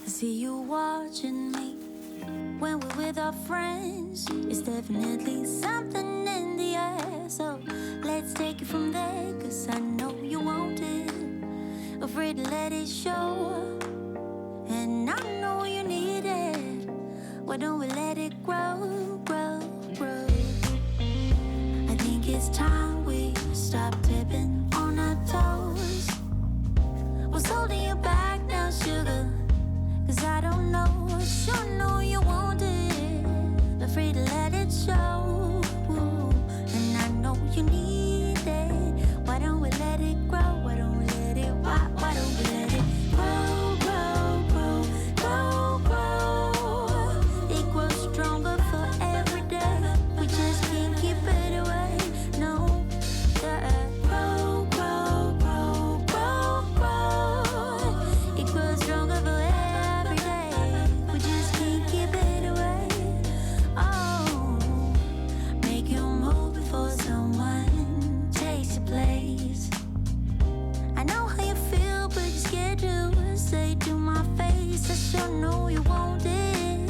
I see you watching me when we're with our friends. It's definitely something in the air. So let's take it from there, 'cause I know you want it. Afraid to let it show, and I know you need it. Why don't we let it grow, grow, grow? I think it's time we stop tipping on our toes. What's holding you back now, sugar? 'Cause I don't know, sure know you want it. Afraid to let it show, and I know you need it. Why don't we let it grow? Why don't we let it, why don't we let it grow, grow, grow, grow, grow? It grows stronger for every day. We just can't keep it away, no. Yeah. Grow, grow, grow, grow, grow. It grows stronger for every day. We just can't keep it away. Oh, make you move before someone takes your place. I know how you feel, but you're scared to say to my face. I sure know you want it.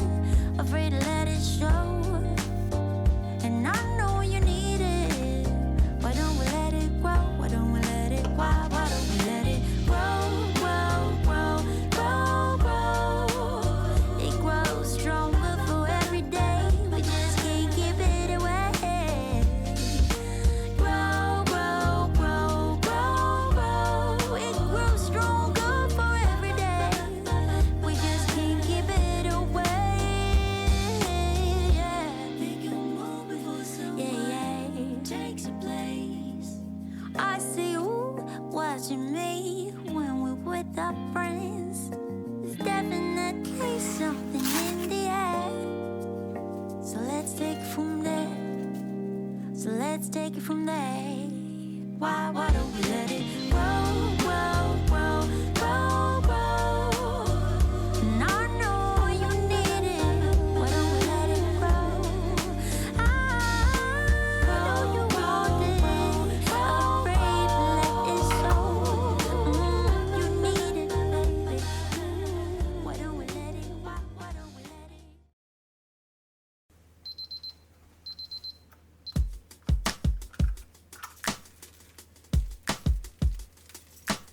Afraid to let it show, and I know you need it. Why don't we let it grow? Why don't we let it, why don't we let it grow, grow, grow, grow, grow? It grows stronger for every day. We just can't keep it away. Grow, grow, grow, grow, grow. It grows stronger for every day. We just can't keep it away. Yeah. Make you move before someone takes your place. I see you watching me when we're with our friends. There's definitely something in the air. So let's take it from there. So let's take it from there. Why don't we let it grow, grow, grow, grow, grow? And I know you need it. Why don't we let it grow? I know you want it. Afraid to let it show. You need it, baby. Why don't we let it? Why don't we let it? 「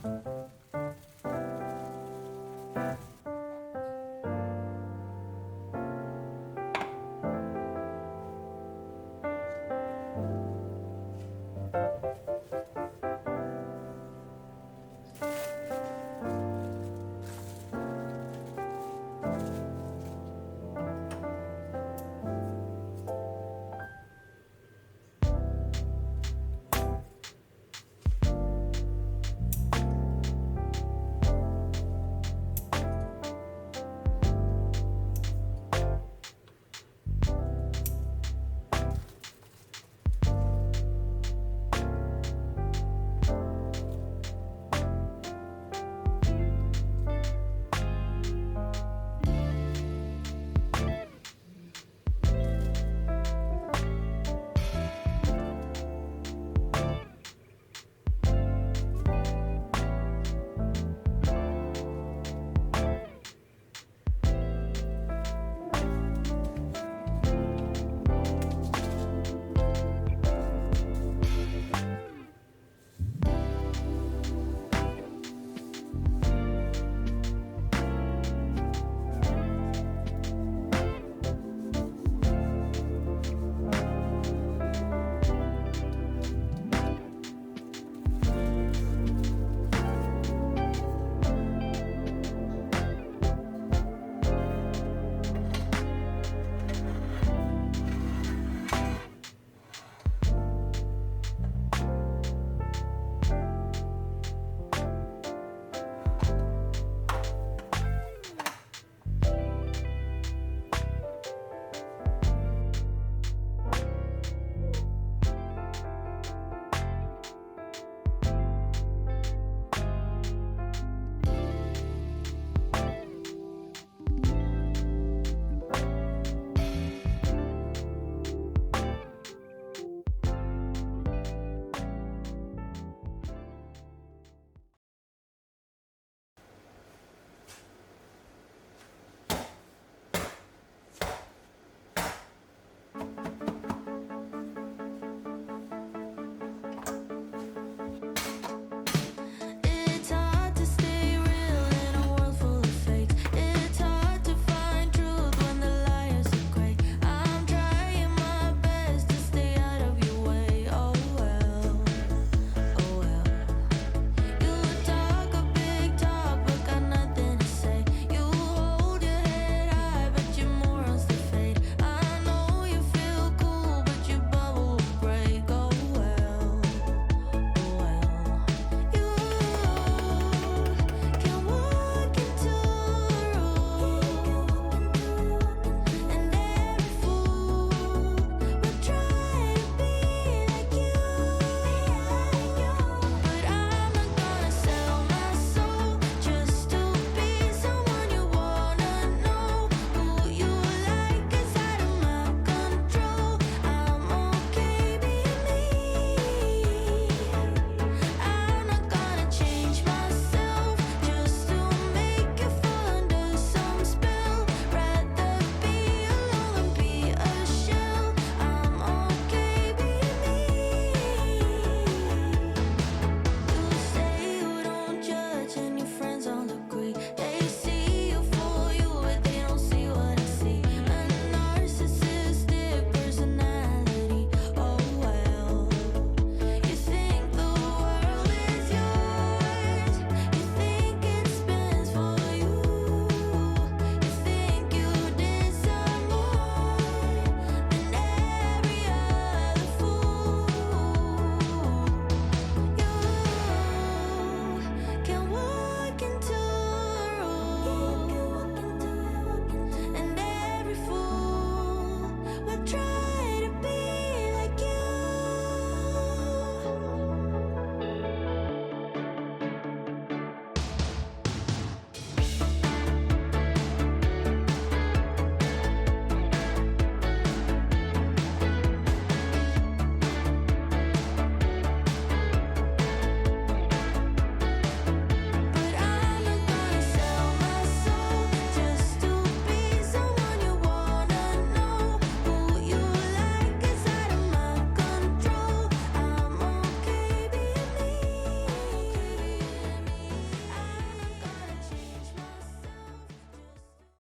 す。